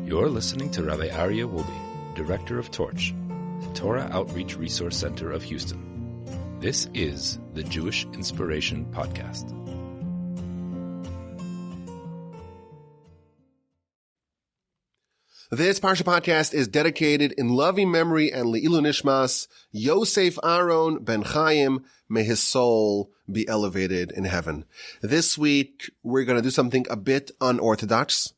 You're listening to Rabbi Aryeh Wolbe, Director of Torch, the Torah Outreach Resource Center of Houston. This is the Jewish Inspiration Podcast. This Parsha podcast is dedicated in loving memory and Le'ilu Nishmas, Yosef Aaron ben Chaim, may his soul be elevated in heaven. This week, we're going to do something a bit unorthodox.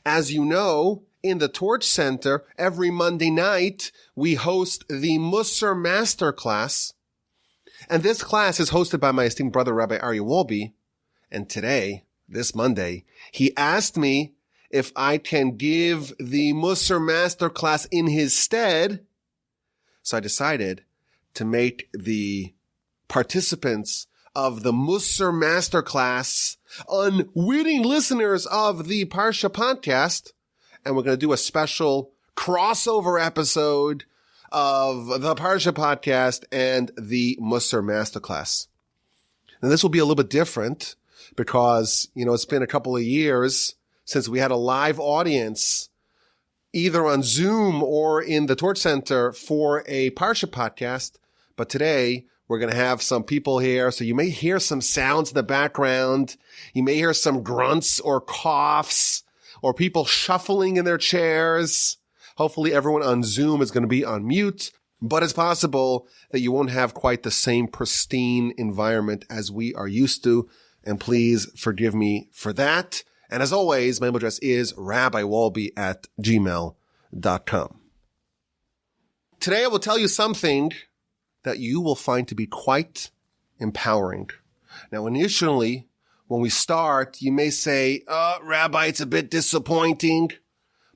As you know, in the Torch Center, every Monday night, we host the Mussar Masterclass. And this class is hosted by my esteemed brother, Rabbi Yaakov Wolbe. And today, this Monday, he asked me if I can give the Mussar Masterclass in his stead. So I decided to make the participants of the Mussar Masterclass unwitting listeners of the Parsha podcast. And we're going to do a special crossover episode of the Parsha podcast and the Mussar Masterclass. Now this will be a little bit different because, it's been a couple of years since we had a live audience either on Zoom or in the Torch Center for a Parsha podcast. But today we're going to have some people here. So you may hear some sounds in the background. You may hear some grunts or coughs or people shuffling in their chairs. Hopefully everyone on Zoom is going to be on mute, but it's possible that you won't have quite the same pristine environment as we are used to. And please forgive me for that. And as always, my email address is rabbiwolbe@gmail.com. Today I will tell you something that you will find to be quite empowering. Now, initially, when we start, you may say, Rabbi, it's a bit disappointing.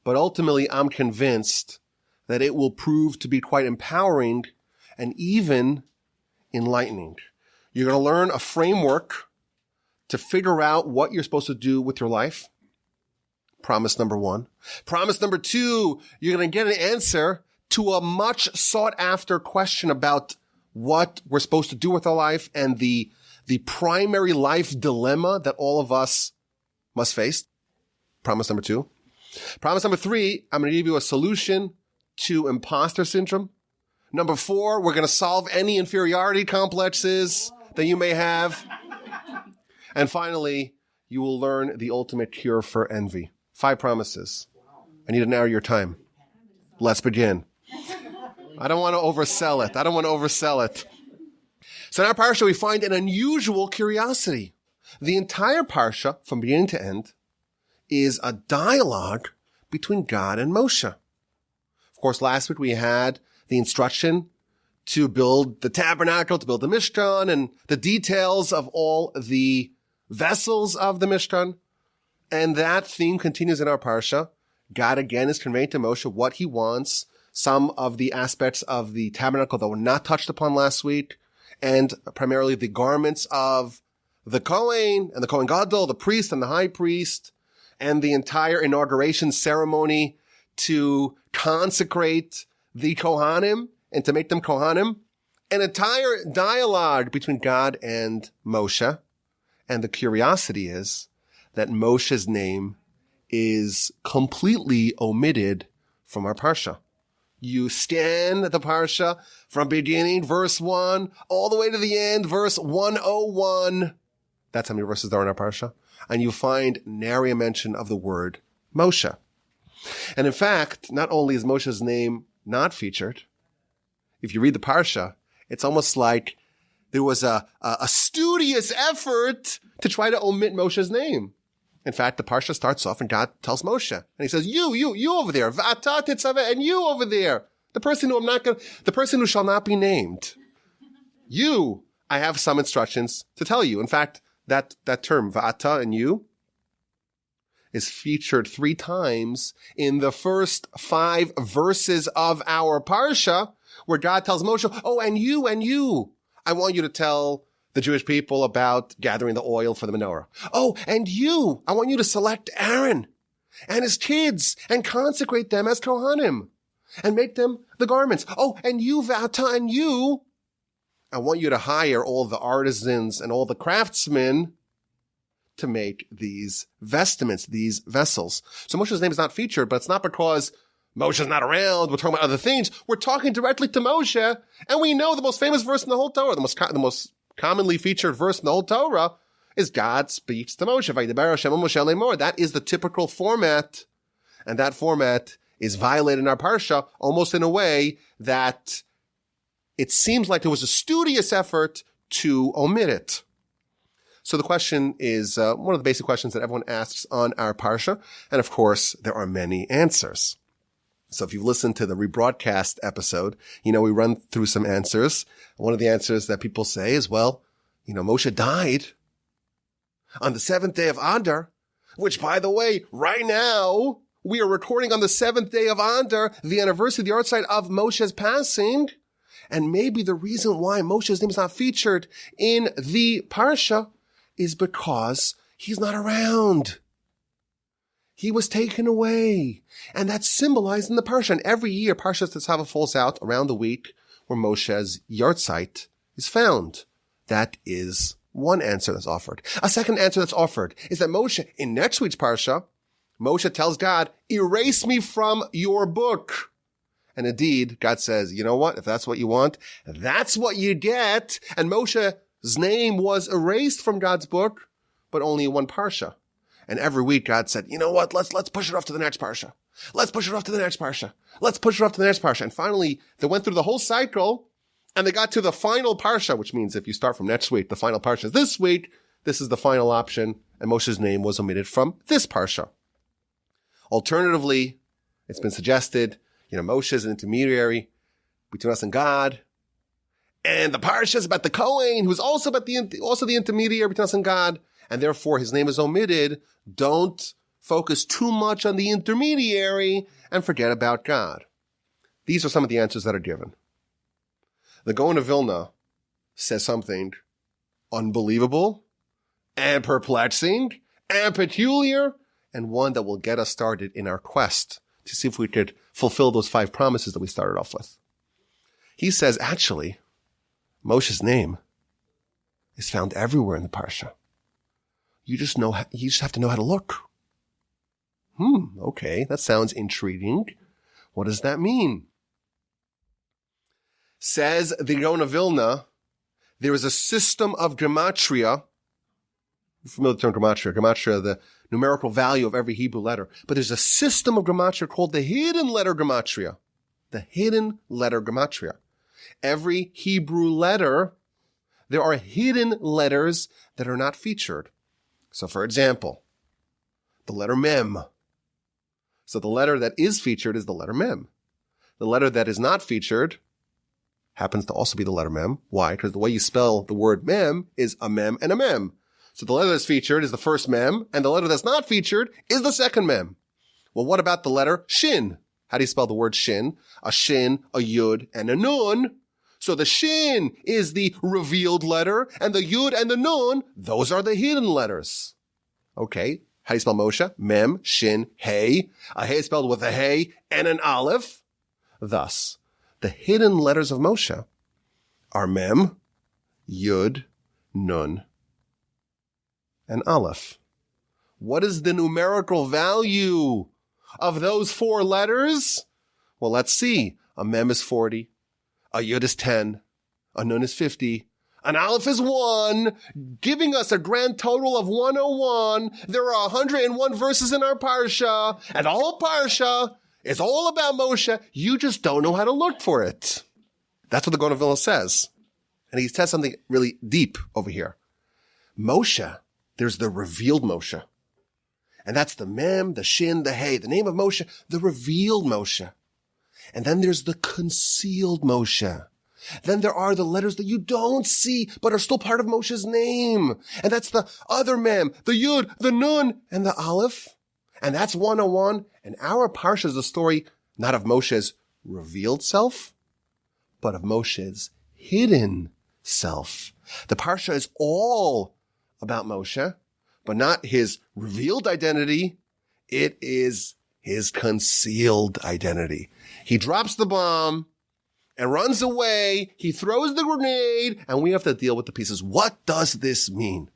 But ultimately, I'm convinced that it will prove to be quite empowering and even enlightening. You're going to learn a framework to figure out what you're supposed to do with your life. Promise number one. Promise number two, you're going to get an answer to a much sought after question about what we're supposed to do with our life and the primary life dilemma that all of us must face. Promise number two. Promise number three, I'm going to give you a solution to imposter syndrome. Number four, we're going to solve any inferiority complexes that you may have. And finally, you will learn the ultimate cure for envy. 5 promises. I need an hour of your time. Let's begin. I don't want to oversell it. So in our Parsha, we find an unusual curiosity. The entire Parsha, from beginning to end, is a dialogue between God and Moshe. Of course, last week we had the instruction to build the tabernacle, to build the Mishkan, and the details of all the vessels of the Mishkan. And that theme continues in our Parsha. God again is conveying to Moshe what he wants, some of the aspects of the tabernacle that were not touched upon last week, and primarily the garments of the Kohen and the Kohen Gadol, the priest and the high priest, and the entire inauguration ceremony to consecrate the Kohanim and to make them Kohanim. An entire dialogue between God and Moshe. And the curiosity is that Moshe's name is completely omitted from our Parsha. You scan the Parsha from beginning, verse 1, all the way to the end, verse 101. That's how many verses there are in our Parsha. And you find nary a mention of the word Moshe. And in fact, not only is Moshe's name not featured, if you read the Parsha, it's almost like there was a studious effort to try to omit Moshe's name. In fact, the Parsha starts off and God tells Moshe, and he says, you over there, v'ata tetzaveh, and you over there, the person who shall not be named. You, I have some instructions to tell you. In fact, that term, v'ata and you, is featured 3 times in the first 5 verses of our Parsha, where God tells Moshe, and you, I want you to tell the Jewish people about gathering the oil for the menorah. And you, I want you to select Aaron and his kids and consecrate them as Kohanim and make them the garments. And you, Vata, and you, I want you to hire all the artisans and all the craftsmen to make these vestments, these vessels. So Moshe's name is not featured, but it's not because Moshe's not around. We're talking about other things. We're talking directly to Moshe, and we know the most famous verse in the whole Torah, the most commonly featured verse in the whole Torah is God speaks to Moshe. Vayidbar Hashem Moshe lemor. That is the typical format, and that format is violated in our parsha almost in a way that it seems like there was a studious effort to omit it. So the question is one of the basic questions that everyone asks on our parsha, and of course there are many answers. So if you've listened to the rebroadcast episode, we run through some answers. One of the answers that people say is, well, Moshe died on the 7th day of Adar, which, by the way, right now, we are recording on the 7th day of Adar, the anniversary, the yahrzeit of Moshe's passing. And maybe the reason why Moshe's name is not featured in the parsha is because he's not around. He was taken away. And that's symbolized in the parsha. And every year, Parshas Tetzaveh falls out around the week where Moshe's yahrzeit is found. That is one answer that's offered. A second answer that's offered is that Moshe, in next week's parsha, Moshe tells God, erase me from your book. And indeed, God says, you know what? If that's what you want, that's what you get. And Moshe's name was erased from God's book, but only in one parsha. And every week God said, you know what? Let's push it off to the next parsha. Let's push it off to the next parsha. Let's push it off to the next parsha. And finally, they went through the whole cycle and they got to the final parsha, which means if you start from next week, the final parsha is this week. This is the final option. And Moshe's name was omitted from this parsha. Alternatively, it's been suggested, Moshe is an intermediary between us and God. And the parsha is about the Kohen, who's also the intermediary between us and God. And therefore his name is omitted. Don't focus too much on the intermediary and forget about God. These are some of the answers that are given. The Gaon of Vilna says something unbelievable and perplexing and peculiar, and one that will get us started in our quest to see if we could fulfill those 5 promises that we started off with. He says, actually, Moshe's name is found everywhere in the parsha. You just have to know how to look. Okay, that sounds intriguing. What does that mean? Says the Gaon of Vilna, there is a system of gematria. You're familiar with the term gematria. Gematria, the numerical value of every Hebrew letter. But there's a system of gematria called the hidden letter gematria. The hidden letter gematria. Every Hebrew letter, there are hidden letters that are not featured. So for example, the letter mem. So the letter that is featured is the letter mem. The letter that is not featured happens to also be the letter mem. Why? Because the way you spell the word mem is a mem and a mem. So the letter that's featured is the first mem, and the letter that's not featured is the second mem. Well, what about the letter shin? How do you spell the word shin? A shin, a yud, and a nun. So the shin is the revealed letter, and the yud and the nun, those are the hidden letters. Okay, how do you spell Moshe? Mem, shin, hey. A hey is spelled with a hey and an aleph. Thus, the hidden letters of Moshe are mem, yud, nun, and aleph. What is the numerical value of those 4 letters? Well, let's see. A mem is 40. A yud is 10. A nun is 50. An aleph is 1, giving us a grand total of 101. There are 101 verses in our parsha, and the whole parsha is all about Moshe. You just don't know how to look for it. That's what the Gaon of Vilna says. And he says something really deep over here. Moshe, there's the revealed Moshe. And that's the mem, the shin, the hey, the name of Moshe, the revealed Moshe. And then there's the concealed Moshe. Then there are the letters that you don't see, but are still part of Moshe's name. And that's the other mem, the yud, the nun, and the aleph. And that's 101. And our parsha is the story not of Moshe's revealed self, but of Moshe's hidden self. The parsha is all about Moshe, but not his revealed identity. It is his concealed identity. He drops the bomb and runs away. He throws the grenade, and we have to deal with the pieces. What does this mean?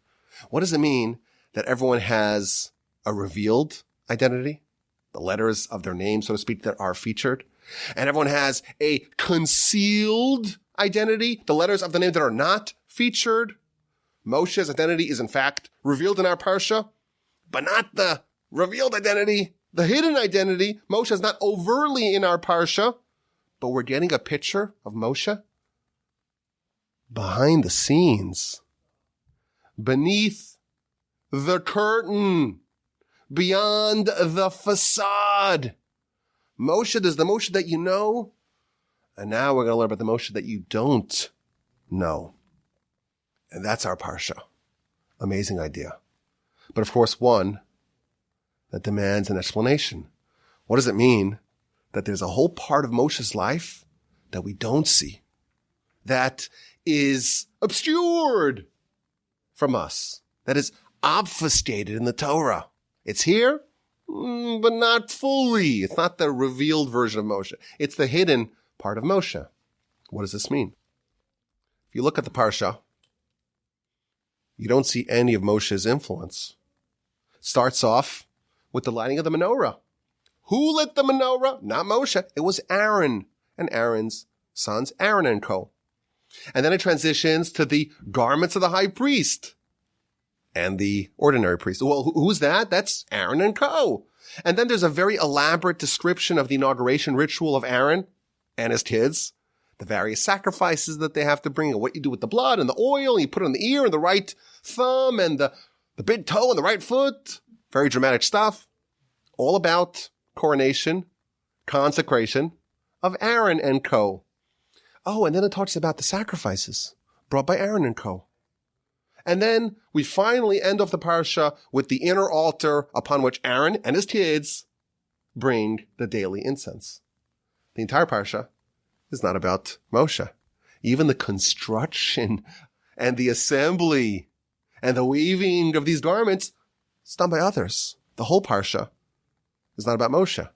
What does it mean that everyone has a revealed identity, the letters of their name, so to speak, that are featured. And everyone has a concealed identity, the letters of the name that are not featured. Moshe's identity is in fact revealed in our parsha, but not the revealed identity, the hidden identity. Moshe is not overtly in our parsha, but we're getting a picture of Moshe behind the scenes, beneath the curtain, beyond the facade. Moshe, there's the Moshe that you know, and now we're going to learn about the Moshe that you don't know. And that's our parsha. Amazing idea. But of course, one that demands an explanation. What does it mean that there's a whole part of Moshe's life that we don't see, that is obscured from us, that is obfuscated in the Torah? It's here, but not fully. It's not the revealed version of Moshe. It's the hidden part of Moshe. What does this mean? If you look at the parsha, you don't see any of Moshe's influence. It starts off with the lighting of the menorah. Who lit the menorah? Not Moshe. It was Aaron and Aaron's sons, Aaron and co. And then it transitions to the garments of the high priest and the ordinary priest. Well, who's that? That's Aaron and co. And then there's a very elaborate description of the inauguration ritual of Aaron and his kids, the various sacrifices that they have to bring, and what you do with the blood and the oil, and you put it on the ear and the right thumb and the big toe and the right foot. Very dramatic stuff. All about coronation, consecration of Aaron and co. Oh, and then it talks about the sacrifices brought by Aaron and co. And then we finally end off the parsha with the inner altar upon which Aaron and his kids bring the daily incense. The entire parsha is not about Moshe. Even the construction and the assembly and the weaving of these garments is done by others. The whole parsha is not about Moshe.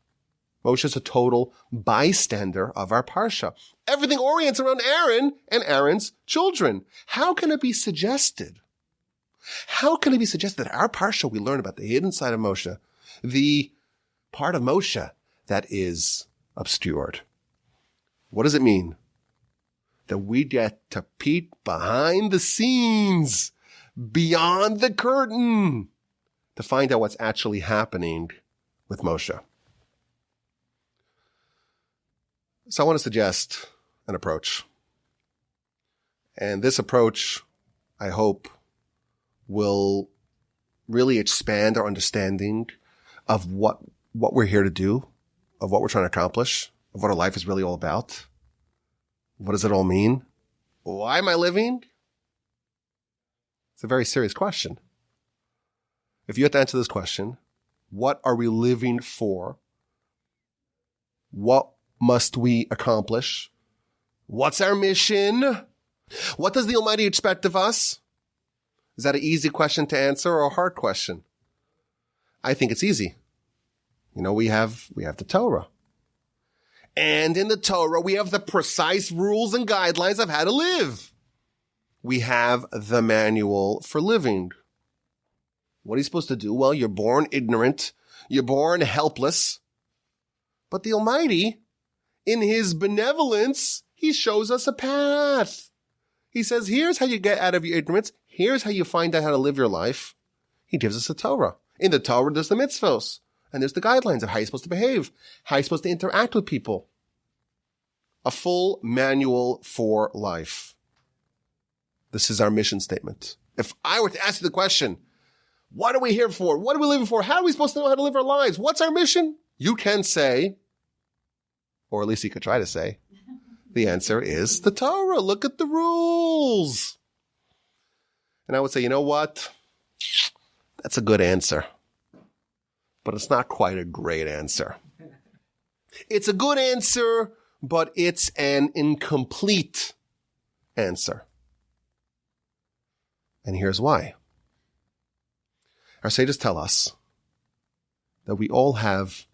Moshe is a total bystander of our parsha. Everything orients around Aaron and Aaron's children. How can it be suggested? How can it be suggested that our parsha we learn about the hidden side of Moshe, the part of Moshe that is obscured? What does it mean that we get to peek behind the scenes, beyond the curtain, to find out what's actually happening with Moshe? So I want to suggest an approach. And this approach, I hope, will really expand our understanding of what we're here to do, of what we're trying to accomplish, of what our life is really all about. What does it all mean? Why am I living? It's a very serious question. If you have to answer this question, what are we living for? What must we accomplish? What's our mission? What does the Almighty expect of us? Is that an easy question to answer or a hard question? I think it's easy. You know, we have the Torah. And in the Torah, we have the precise rules and guidelines of how to live. We have the manual for living. What are you supposed to do? Well, you're born ignorant. You're born helpless. But the Almighty, in His benevolence, He shows us a path. He says, here's how you get out of your ignorance. Here's how you find out how to live your life. He gives us the Torah. In the Torah, there's the mitzvos. And there's the guidelines of how you're supposed to behave, how you're supposed to interact with people. A full manual for life. This is our mission statement. If I were to ask you the question, what are we here for? What are we living for? How are we supposed to know how to live our lives? What's our mission? You can say, or at least you could try to say, the answer is the Torah. Look at the rules. And I would say, you know what? That's a good answer. But it's not quite a great answer. It's a good answer, but it's an incomplete answer. And here's why. Our sages tell us that we all have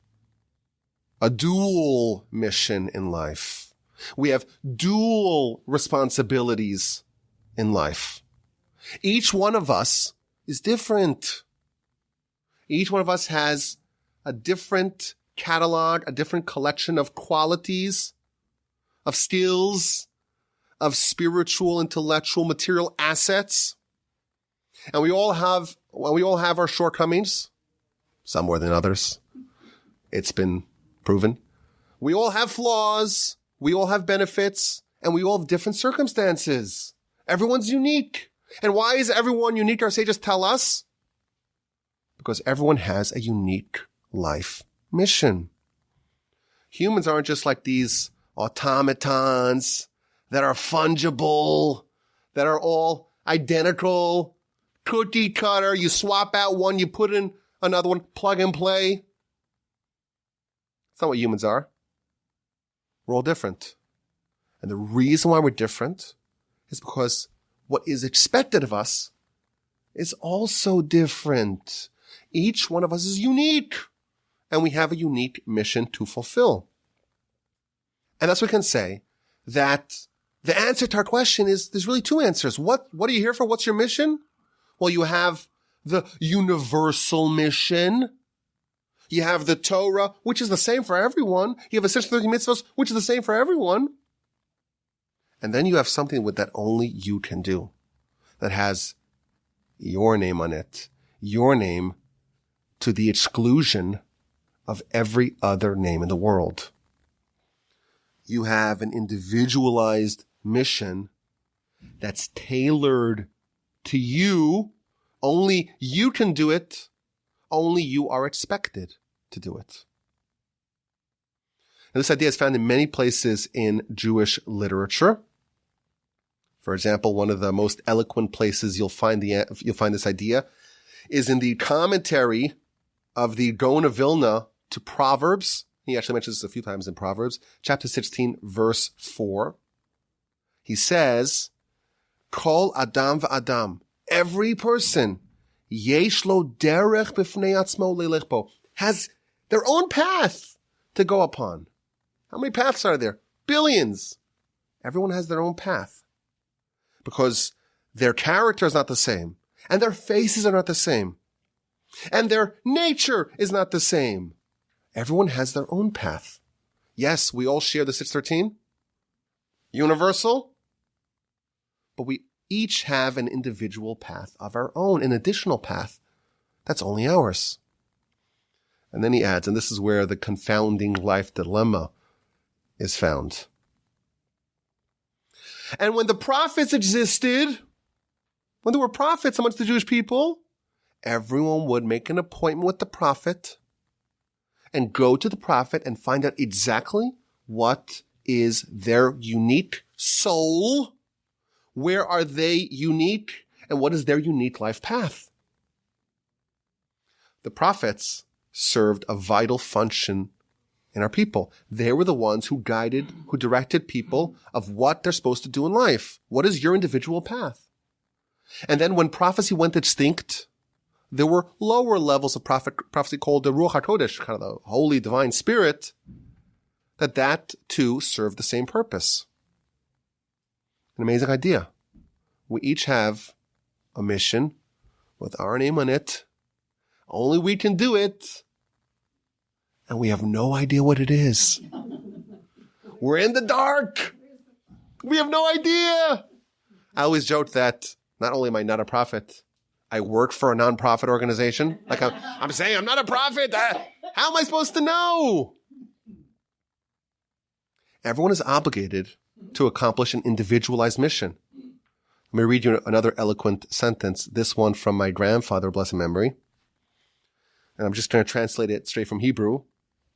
a dual mission in life. We have dual responsibilities in life. Each one of us is different. Each one of us has a different catalog, a different collection of qualities, of skills, of spiritual, intellectual, material assets. And we all have our shortcomings, some more than others. It's been proven. We all have flaws. We all have benefits, and we all have different circumstances. Everyone's unique. And why is everyone unique? Our sages tell us. Because everyone has a unique life mission. Humans aren't just like these automatons that are fungible, that are all identical, cookie cutter. You swap out one, you put in another one, plug and play. That's not what humans are. We're all different. And the reason why we're different is because what is expected of us is also different. Each one of us is unique, and we have a unique mission to fulfill. And that's what we can say, that the answer to our question is, there's really two answers. What are you here for? What's your mission? Well, you have the universal mission. You have the Torah, which is the same for everyone. You have the 613 mitzvahs, which is the same for everyone. And then you have something with that only you can do, that has your name on it, your name to the exclusion of every other name in the world. You have an individualized mission that's tailored to you. Only you can do it. Only you are expected to do it. And this idea is found in many places in Jewish literature. For example, one of the most eloquent places you'll find this idea is in the commentary of the Gaon of Vilna to Proverbs. He actually mentions this a few times in Proverbs, chapter 16, verse 4. He says, Kol Adam v'Adam, every person, yesh lo derech b'fnei atzmo lelech bo, has their own path to go upon. How many paths are there? Billions. Everyone has their own path. Because their character is not the same, and their faces are not the same, and their nature is not the same. Everyone has their own path. Yes, we all share the 613, universal, but we each have an individual path of our own, an additional path that's only ours. And then he adds, and this is where the confounding life dilemma is found. And when the prophets existed, when there were prophets amongst the Jewish people, everyone would make an appointment with the prophet and go to the prophet and find out exactly what is their unique soul, where are they unique, and what is their unique life path. The prophets served a vital function in our people. They were the ones who guided, who directed people of what they're supposed to do in life. What is your individual path? And then when prophecy went extinct, there were lower levels of prophecy called the Ruach HaKodesh, kind of the Holy Divine Spirit, that too served the same purpose. An amazing idea. We each have a mission with our name on it. Only we can do it. And we have no idea what it is. We're in the dark. We have no idea. I always joke that not only am I not a prophet, I work for a nonprofit organization. Like I'm saying I'm not a prophet. How am I supposed to know? Everyone is obligated to accomplish an individualized mission. Let me read you another eloquent sentence, this one from my grandfather, blessed memory. And I'm just going to translate it straight from Hebrew.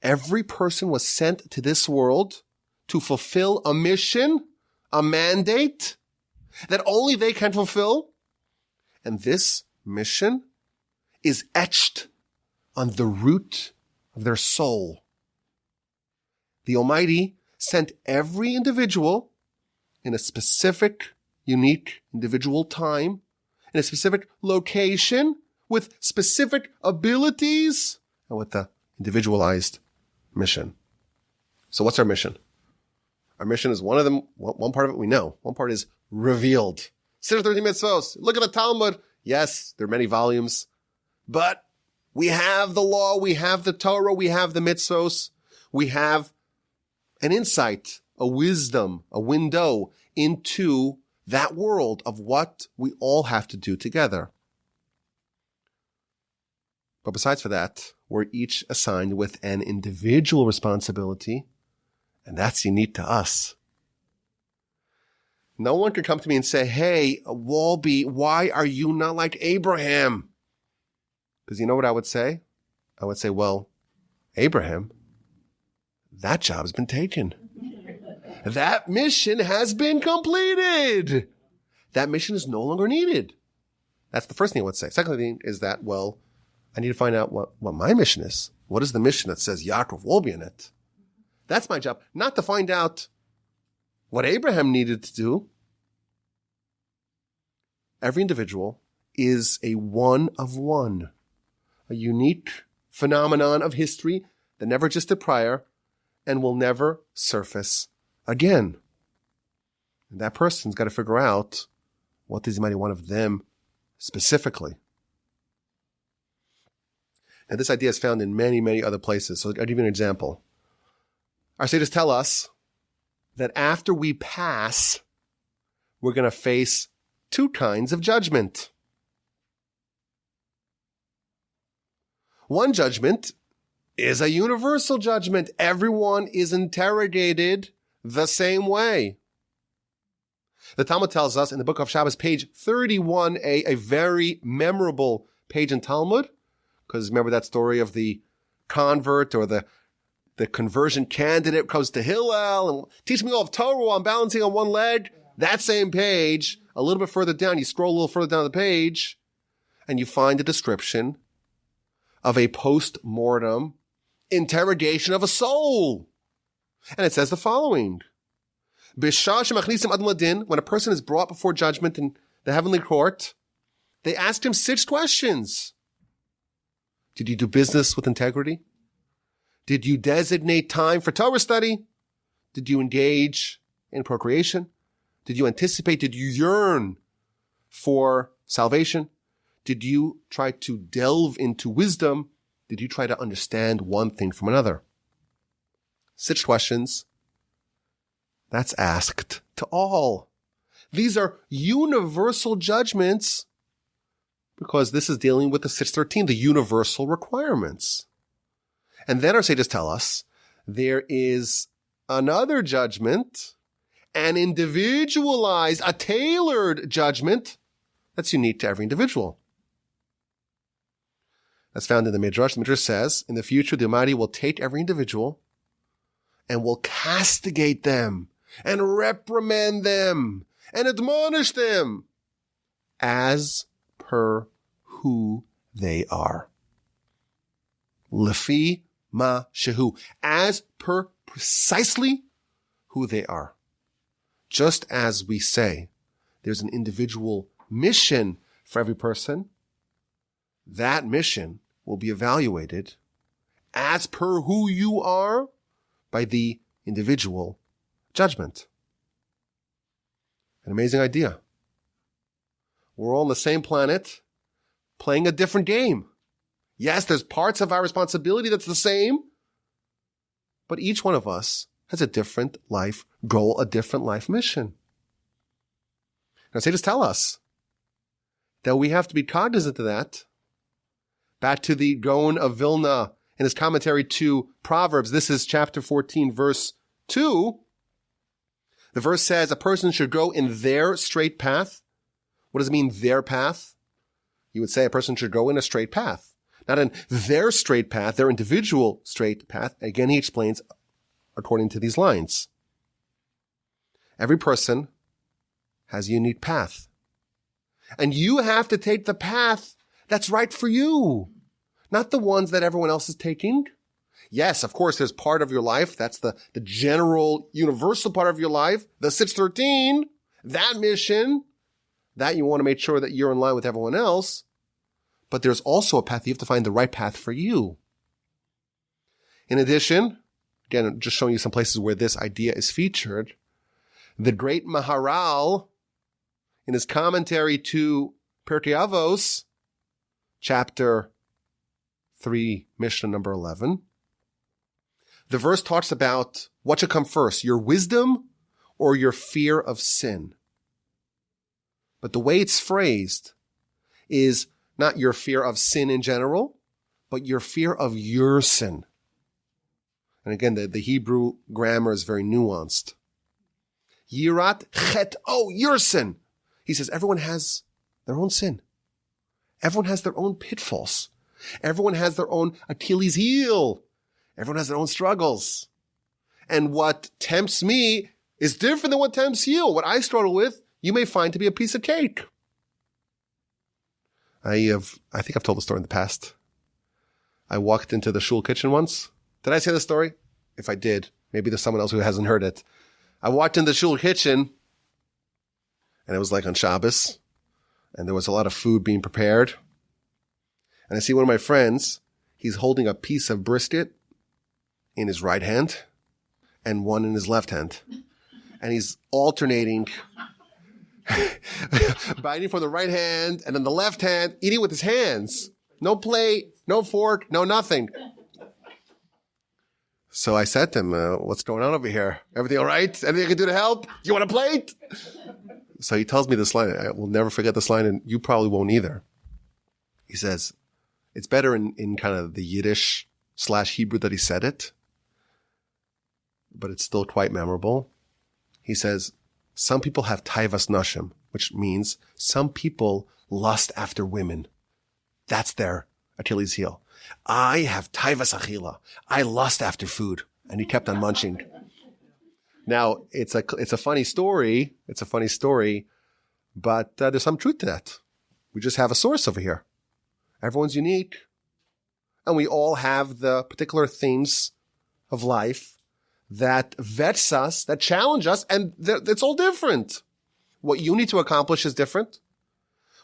Every person was sent to this world to fulfill a mission, a mandate that only they can fulfill. And this mission is etched on the root of their soul. The Almighty sent every individual in a specific, unique, individual time, in a specific location, with specific abilities, and with the individualized mission. So what's our mission? Our mission is one of them. One part of it we know. One part is revealed. 613 mitzvos. Look at the Talmud. Yes, there are many volumes, but We have the law, we have the Torah, we have the mitzvos, we have an insight, a wisdom, a window into that world of what we all have to do together. But besides for that, we're each assigned with an individual responsibility, and that's unique to us. No one can come to me and say, hey, Wolbe, why are you not like Abraham? Because you know what I would say? I would say, well, Abraham, that job has been taken. That mission has been completed. That mission is no longer needed. That's the first thing I would say. Second thing is that, well, I need to find out what my mission is. What is the mission that says Yaakov Wolbe in it? That's my job. Not to find out what Abraham needed to do. Every individual is a one of one, a unique phenomenon of history that never existed prior and will never surface again. And that person's got to figure out what is mighty one of them specifically. Now, this idea is found in many, many other places. So I'll give you an example. Our sages tell us that after we pass, we're going to face two kinds of judgment. One judgment is a universal judgment. Everyone is interrogated the same way. The Talmud tells us in the book of Shabbos, page 31a, a very memorable page in Talmud, because remember that story of the convert or the conversion candidate comes to Hillel and teach me all of Torah while I'm balancing on one leg. That same page, a little bit further down, you scroll a little further down the page, and you find a description of a post-mortem interrogation of a soul. And it says the following. When a person is brought before judgment in the heavenly court, they asked him 6 questions. Did you do business with integrity? Did you designate time for Torah study? Did you engage in procreation? Did you anticipate? Did you yearn for salvation? Did you try to delve into wisdom? Did you try to understand one thing from another? 6 questions. That's asked to all. These are universal judgments because this is dealing with the 613, the universal requirements. And then our sages tell us there is another judgment, an individualized, a tailored judgment that's unique to every individual. That's found in the Midrash. The Midrash says, in the future, the Almighty will take every individual and will castigate them and reprimand them and admonish them as per who they are. Lefi ma shehu, as per precisely who they are. Just as we say, there's an individual mission for every person, that mission will be evaluated as per who you are by the individual judgment. An amazing idea. We're all on the same planet, playing a different game. Yes, there's parts of our responsibility that's the same, but each one of us has a different life goal, a different life mission. Now, sages tell us that we have to be cognizant of that. Back to the Gaon of Vilna in his commentary to Proverbs. This is chapter 14, verse 2. The verse says a person should go in their straight path. What does it mean, their path? You would say a person should go in a straight path. Not in their straight path, their individual straight path. Again, he explains according to these lines. Every person has a unique path. And you have to take the path that's right for you, not the ones that everyone else is taking. Yes, of course, there's part of your life. That's the general, universal part of your life. The 613, that mission, that you want to make sure that you're in line with everyone else. But there's also a path. You have to find the right path for you. In addition, again, I'm just showing you some places where this idea is featured. The great Maharal, in his commentary to Pirkei Avos, chapter 3, Mishnah number 11. The verse talks about what should come first, your wisdom or your fear of sin. But the way it's phrased is not your fear of sin in general, but your fear of your sin. And again, the Hebrew grammar is very nuanced. Yirat chet, your sin. He says everyone has their own sin. Everyone has their own pitfalls. Everyone has their own Achilles heel. Everyone has their own struggles. And what tempts me is different than what tempts you. What I struggle with, you may find to be a piece of cake. I think I've told the story in the past. I walked into the shul kitchen once. Did I say the story? If I did, maybe there's someone else who hasn't heard it. I walked in the shul kitchen, and it was like on Shabbos, and there was a lot of food being prepared. And I see one of my friends, he's holding a piece of brisket in his right hand and one in his left hand. And he's alternating, biting from the right hand and then the left hand, eating with his hands. No plate, no fork, no nothing. So I said to him, what's going on over here? Everything all right? Anything I can do to help? You want a plate? So he tells me this line. I will never forget this line, and you probably won't either. He says, it's better in kind of the Yiddish/Hebrew that he said it, but it's still quite memorable. He says, some people have taivas nashim, which means some people lust after women. That's their Achilles heel. I have taivas achila. I lust after food. And he kept on munching. Now, it's a funny story. It's a funny story, but there's some truth to that. We just have a source over here. Everyone's unique. And we all have the particular things of life that vets us, that challenge us, and it's all different. What you need to accomplish is different.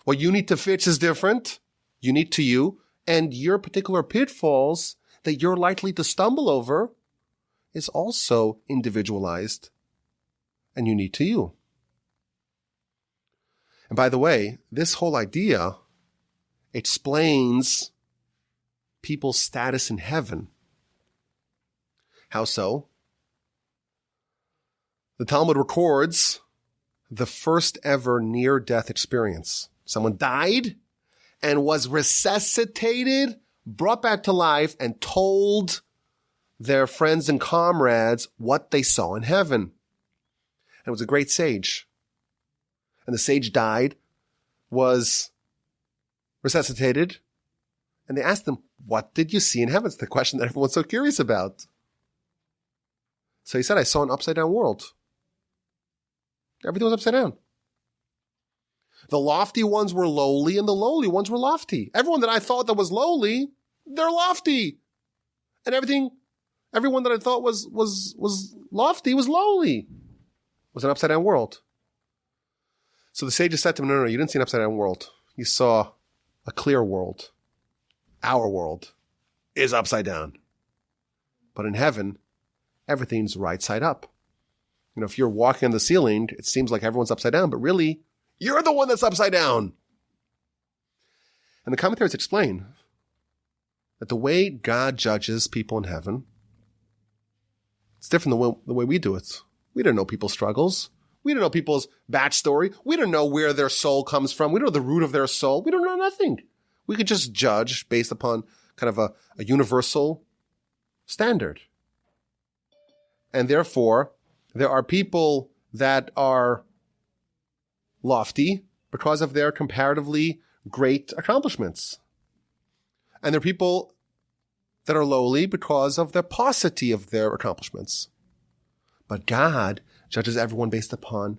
What you need to fix is different, unique to you, and your particular pitfalls that you're likely to stumble over is also individualized and unique to you. And by the way, this whole idea explains people's status in heaven. How so? The Talmud records the first ever near-death experience. Someone died and was resuscitated, brought back to life, and told their friends and comrades what they saw in heaven. And it was a great sage. And the sage died, was resuscitated, and they asked him, what did you see in heaven? It's the question that everyone's so curious about. So he said, I saw an upside-down world. Everything was upside down. The lofty ones were lowly, and the lowly ones were lofty. Everyone that I thought that was lowly, they're lofty. And everyone that I thought was lofty was lowly. It was an upside-down world. So the sages said to him, no, you didn't see an upside-down world. You saw a clear world. Our world is upside down. But in heaven, everything's right side up. You know, if you're walking on the ceiling, it seems like everyone's upside down, but really, you're the one that's upside down. And the commentaries explain that the way God judges people in heaven, it's different than the way we do it. We don't know people's struggles. We don't know people's backstory. We don't know where their soul comes from. We don't know the root of their soul. We don't know nothing. We could just judge based upon kind of a universal standard. And therefore, there are people that are lofty because of their comparatively great accomplishments. And there are people that are lowly because of the paucity of their accomplishments. But God judges everyone based upon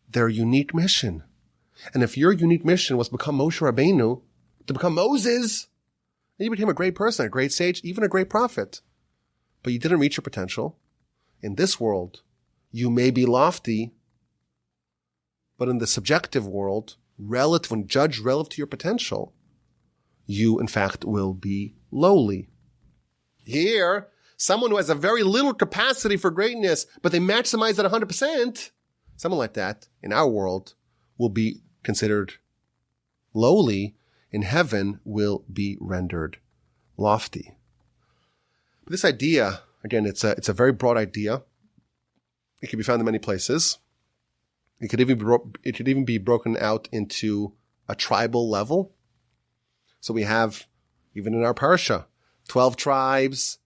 their unique mission. And if your unique mission was to become Moshe Rabbeinu, to become Moses, and you became a great person, a great sage, even a great prophet, but you didn't reach your potential, in this world, you may be lofty, but in the subjective world, when judged relative to your potential, you, in fact, will be lowly. Here, someone who has a very little capacity for greatness, but they maximize it 100%, someone like that, in our world, will be considered lowly. In heaven, will be rendered lofty. But this idea, again, it's a very broad idea. It can be found in many places. It could even be broken out into a tribal level. So we have, even in our parsha, 12 tribes.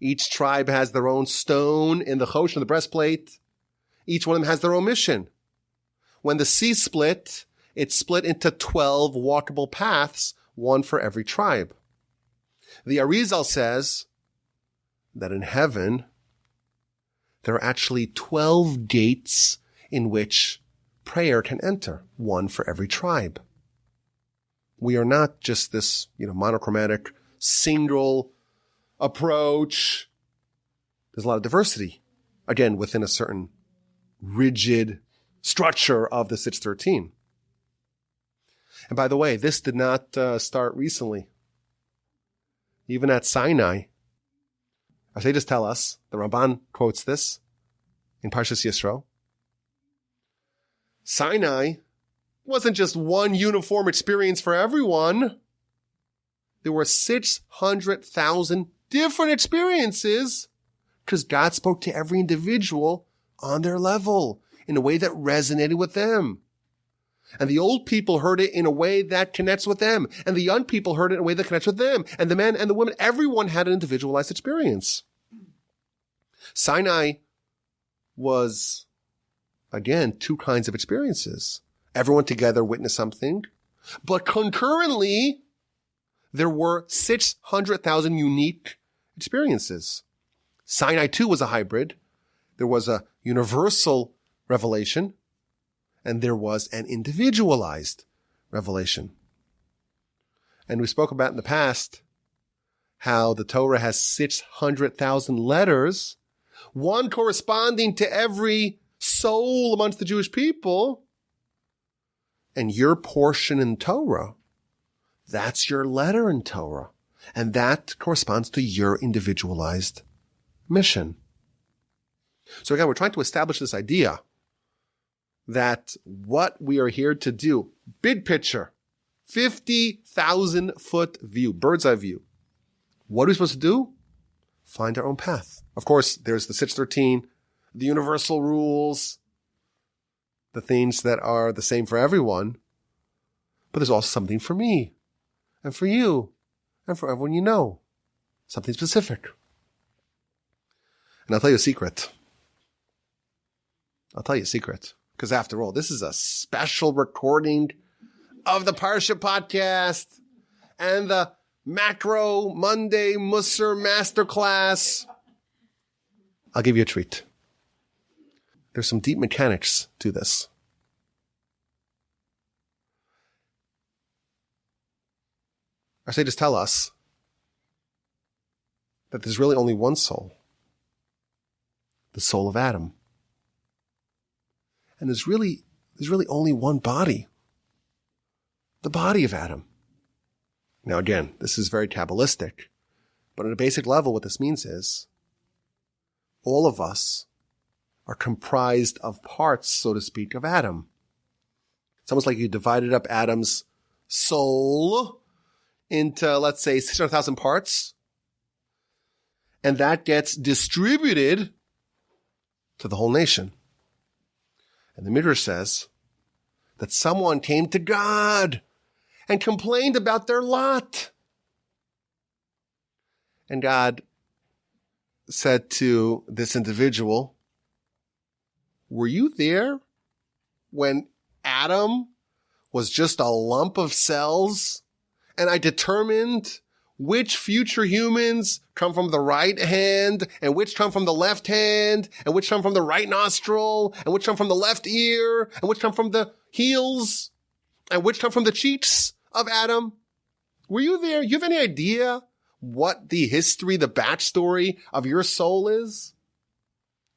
Each tribe has their own stone in the chosh, in the breastplate. Each one of them has their own mission. When the sea split, it's split into 12 walkable paths, one for every tribe. The Arizal says that in heaven, there are actually 12 gates in which prayer can enter, one for every tribe. We are not just this, monochromatic, single approach. There's a lot of diversity, again, within a certain rigid structure of the 613. And by the way, this did not start recently. Even at Sinai, our sages tell us, the Ramban quotes this in Parshas Yisro, Sinai wasn't just one uniform experience for everyone. There were 600,000 different experiences because God spoke to every individual on their level in a way that resonated with them. And the old people heard it in a way that connects with them. And the young people heard it in a way that connects with them. And the men and the women, everyone had an individualized experience. Sinai was, again, two kinds of experiences. Everyone together witnessed something. But concurrently, there were 600,000 unique experiences. Sinai too was a hybrid. There was a universal revelation, and there was an individualized revelation. And we spoke about in the past how the Torah has 600,000 letters, one corresponding to every soul amongst the Jewish people. And your portion in Torah, that's your letter in Torah. And that corresponds to your individualized mission. So again, we're trying to establish this idea that what we are here to do, big picture, 50,000 foot view, bird's eye view. What are we supposed to do? Find our own path. Of course, there's the 613, the universal rules, the things that are the same for everyone. But there's also something for me and for you and for everyone you know. Something specific. And I'll tell you a secret. Because after all, this is a special recording of the Parsha podcast and the Macro Monday Mussar Masterclass. I'll give you a treat. There's some deep mechanics to this. Our sages tell us that there's really only one soul, the soul of Adam. And there's really only one body, the body of Adam. Now again, this is very Kabbalistic, but on a basic level, what this means is all of us are comprised of parts, so to speak, of Adam. It's almost like you divided up Adam's soul into, let's say, 600,000 parts, and that gets distributed to the whole nation. And the Midrash says that someone came to God and complained about their lot. And God said to this individual, were you there when Adam was just a lump of cells and I determined which future humans come from the right hand and which come from the left hand and which come from the right nostril and which come from the left ear and which come from the heels and which come from the cheeks of Adam? Were you there? You have any idea what the history, the backstory of your soul is?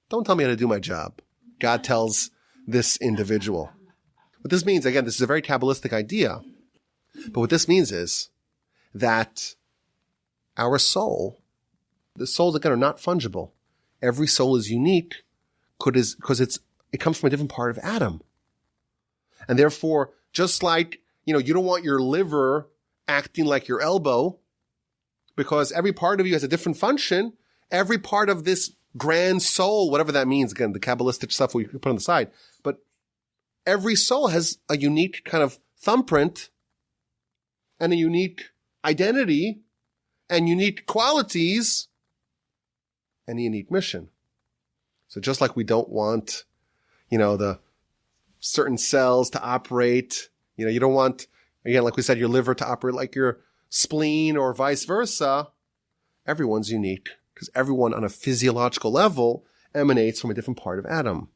Don't tell me how to do my job. God tells this individual. What this means, again, this is a very Kabbalistic idea, but what this means is that our soul, the souls, again, are not fungible. Every soul is unique because it comes from a different part of Adam. And therefore, just like, you don't want your liver acting like your elbow, because every part of you has a different function. Every part of this grand soul, whatever that means, again, the Kabbalistic stuff we put on the side, but every soul has a unique kind of thumbprint and a unique identity and unique qualities and a unique mission. So just like we don't want, the certain cells to operate, you don't want, again, like we said, your liver to operate like your spleen or vice versa. Everyone's unique because everyone on a physiological level emanates from a different part of Adam.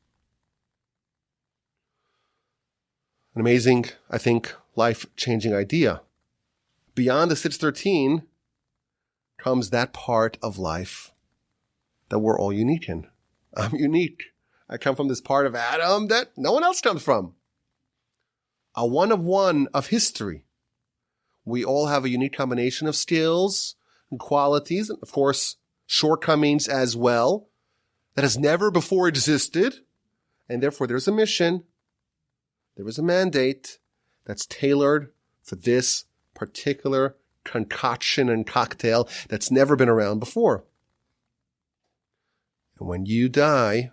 An amazing, I think, life-changing idea. Beyond the 613 comes that part of life that we're all unique in. I'm unique. I come from this part of Adam that no one else comes from. A one of one of history. We all have a unique combination of skills and qualities, and of course, shortcomings as well, that has never before existed. And therefore, there's a mission. There is a mandate that's tailored for this particular concoction and cocktail that's never been around before. And when you die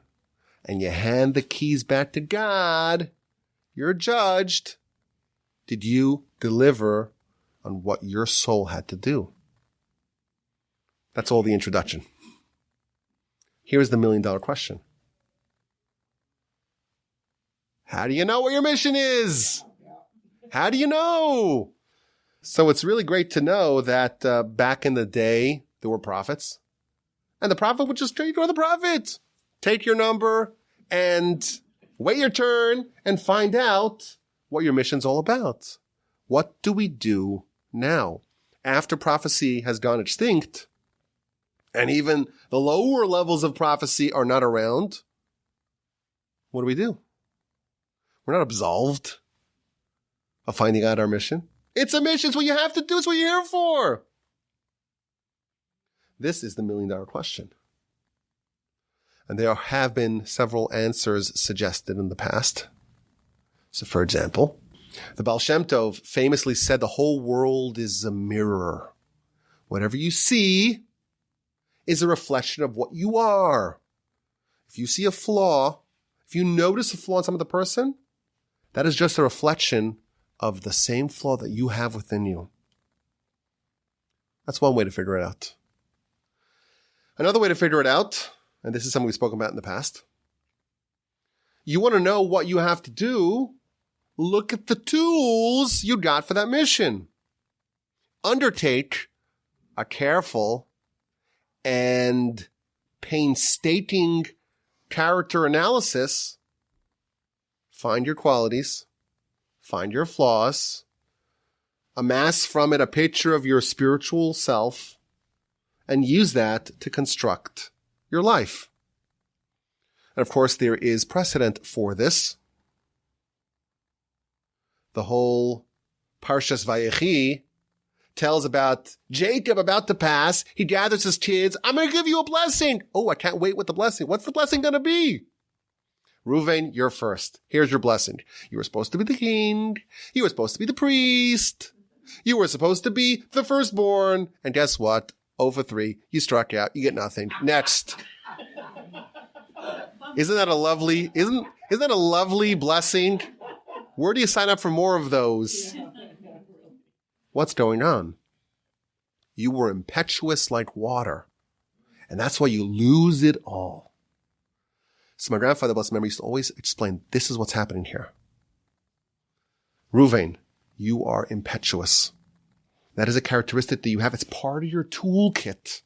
and you hand the keys back to God, you're judged. Did you deliver on what your soul had to do? That's all the introduction. Here's the $1 million question. How do you know what your mission is? How do you know? So it's really great to know that back in the day, there were prophets. And the prophet would just go to the prophet. Take your number and wait your turn and find out what your mission's all about. What do we do now? After prophecy has gone extinct, and even the lower levels of prophecy are not around, what do? We're not absolved of finding out our mission. It's a mission. It's what you have to do. It's what you're here for. This is the $1 million question. And there have been several answers suggested in the past. So, for example, the Baal Shem Tov famously said the whole world is a mirror. Whatever you see is a reflection of what you are. If you see a flaw, if you notice a flaw in some other person, that is just a reflection of the same flaw that you have within you. That's one way to figure it out. Another way to figure it out, and this is something we've spoken about in the past, you want to know what you have to do, look at the tools you got for that mission. Undertake a careful and painstaking character analysis. Find your qualities, find your flaws, amass from it a picture of your spiritual self, and use that to construct your life. And of course, there is precedent for this. The whole Parshas Vayechi tells about Jacob about to pass. He gathers his kids. I'm going to give you a blessing. Oh, I can't wait with the blessing. What's the blessing going to be? Reuven, you're first. Here's your blessing. You were supposed to be the king. You were supposed to be the priest. You were supposed to be the firstborn. And guess what? 0 for 3. You struck out. You get nothing. Next. Isn't that a lovely, isn't that a lovely blessing? Where do you sign up for more of those? What's going on? You were impetuous like water. And that's why you lose it all. So my grandfather, blessed memory, used to always explain, this is what's happening here. Reuven, you are impetuous. That is a characteristic that you have. It's part of your toolkit.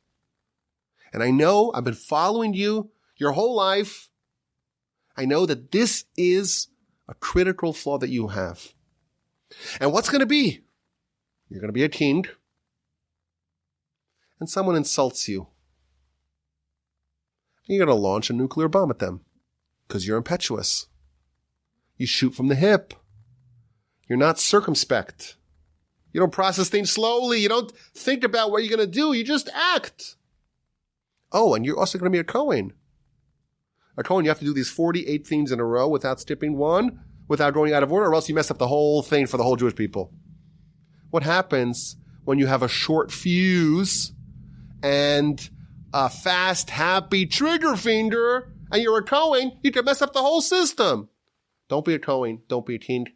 And I know I've been following you your whole life. I know that this is a critical flaw that you have. And what's going to be? You're going to be a king. And someone insults you. You're going to launch a nuclear bomb at them because you're impetuous. You shoot from the hip. You're not circumspect. You don't process things slowly. You don't think about what you're going to do. You just act. Oh, and you're also going to be a Kohen. A Kohen, you have to do these 48 things in a row without skipping one, without going out of order, or else you mess up the whole thing for the whole Jewish people. What happens when you have a short fuse and a fast, happy trigger finger and you're a Kohen, you can mess up the whole system. Don't be a Kohen. Don't be a king.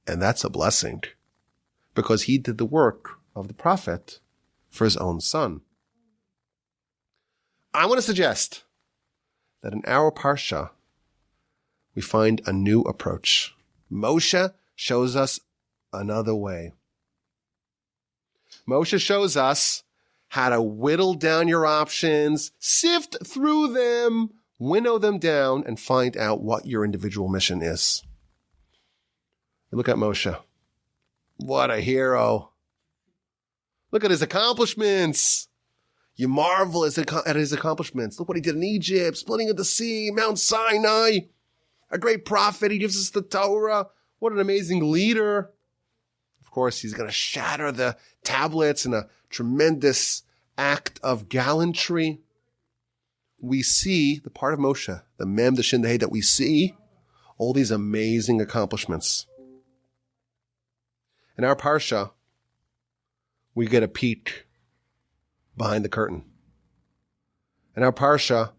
And that's a blessing because he did the work of the prophet for his own son. I want to suggest that in our parsha, we find a new approach. Moshe shows us another way. Moshe shows us how to whittle down your options, sift through them, winnow them down, and find out what your individual mission is. Look at Moshe. What a hero. Look at his accomplishments. You marvel at his accomplishments. Look what he did in Egypt, splitting of the sea, Mount Sinai. A great prophet. He gives us the Torah. What an amazing leader. Of course, he's going to shatter the tablets in a tremendous act of gallantry. We see the part of Moshe, the Mem, the Shin, the Hey, that we see all these amazing accomplishments. In our parsha, we get a peek behind the curtain. In our parsha,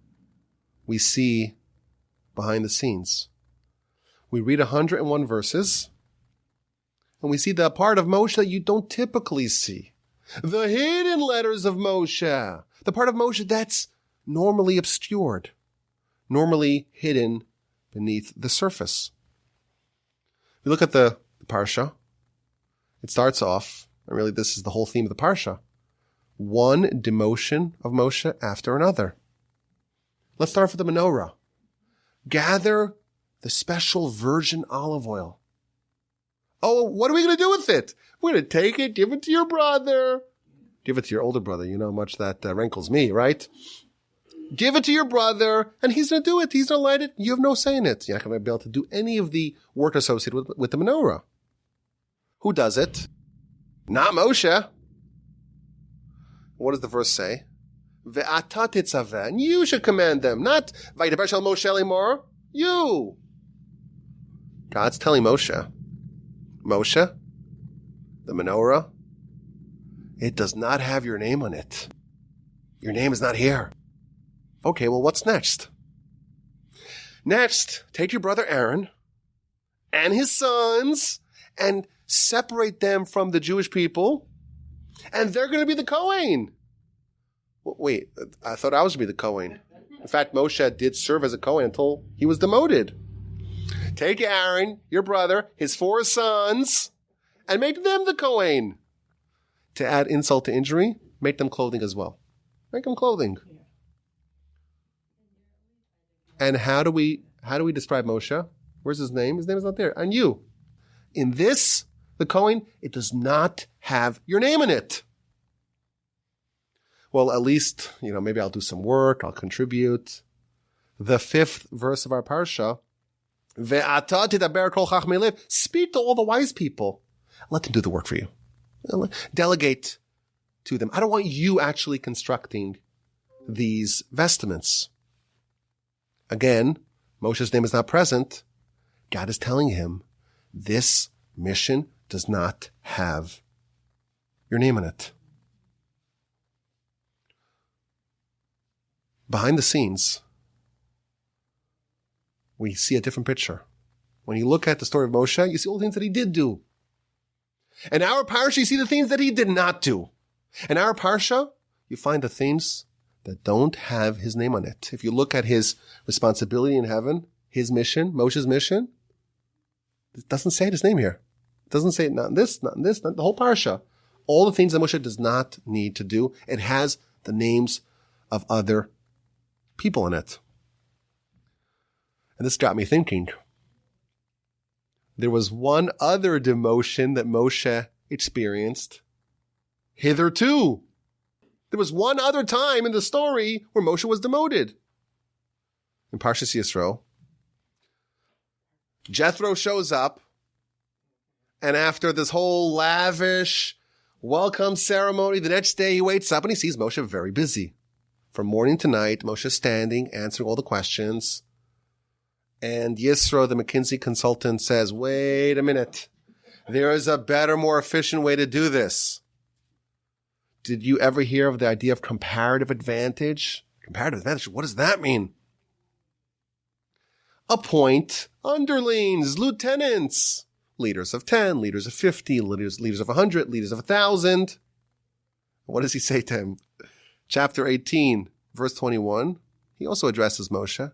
we see behind the scenes. We read 101 verses, and we see the part of Moshe that you don't typically see. The hidden letters of Moshe. The part of Moshe that's normally obscured, normally hidden beneath the surface. We look at the parsha. It starts off, and really this is the whole theme of the parsha, one demotion of Moshe after another. Let's start with the menorah. Gather the special virgin olive oil. Oh, what are we going to do with it? We're going to take it, give it to your brother. Give it to your older brother. You know how much that rankles me, right? Give it to your brother, and he's going to do it. He's going to light it. You have no say in it. You're not going to be able to do any of the work associated with the menorah. Who does it? Not Moshe. What does the verse say? Ve'ata titzaveh. And you should command them, not Vaydaber shel Moshe lemor. You. God's telling Moshe, the menorah, it does not have your name on it. Your name is not here. Okay, well, what's next? Next, take your brother Aaron and his sons and separate them from the Jewish people, and they're going to be the Kohen. Wait, I thought I was going to be the Kohen. In fact, Moshe did serve as a Kohen until he was demoted. Take Aaron, your brother, his 4 sons, and make them the Kohen. To add insult to injury, make them clothing as well. Make them clothing. And how do we describe Moshe? Where's his name? His name is not there. And you. In this, the Kohen, it does not have your name in it. Well, at least, maybe I'll do some work. I'll contribute. The 5th verse of our parsha, Ve'ata tidaber kol chachmei lev. Speak to all the wise people. Let them do the work for you. Delegate to them. I don't want you actually constructing these vestments. Again, Moshe's name is not present. God is telling him, this mission does not have your name in it. Behind the scenes, we see a different picture. When you look at the story of Moshe, you see all the things that he did do. In our parsha, you see the things that he did not do. In our parsha, you find the things that don't have his name on it. If you look at his responsibility in heaven, his mission, Moshe's mission, it doesn't say his name here. It doesn't say not in this, not the whole parsha. All the things that Moshe does not need to do, it has the names of other people in it. And this got me thinking. There was one other demotion that Moshe experienced hitherto. There was one other time in the story where Moshe was demoted. In Parshas Yisro, Jethro shows up, and after this whole lavish welcome ceremony, the next day he wakes up and he sees Moshe very busy. From morning to night, Moshe standing, answering all the questions. And Yisro, the McKinsey consultant, says, wait a minute. There is a better, more efficient way to do this. Did you ever hear of the idea of comparative advantage? Comparative advantage, what does that mean? Appoint underlings, lieutenants, leaders of 10, leaders of 50, leaders of 100, leaders of 1,000. What does he say to him? Chapter 18, verse 21. He also addresses Moshe,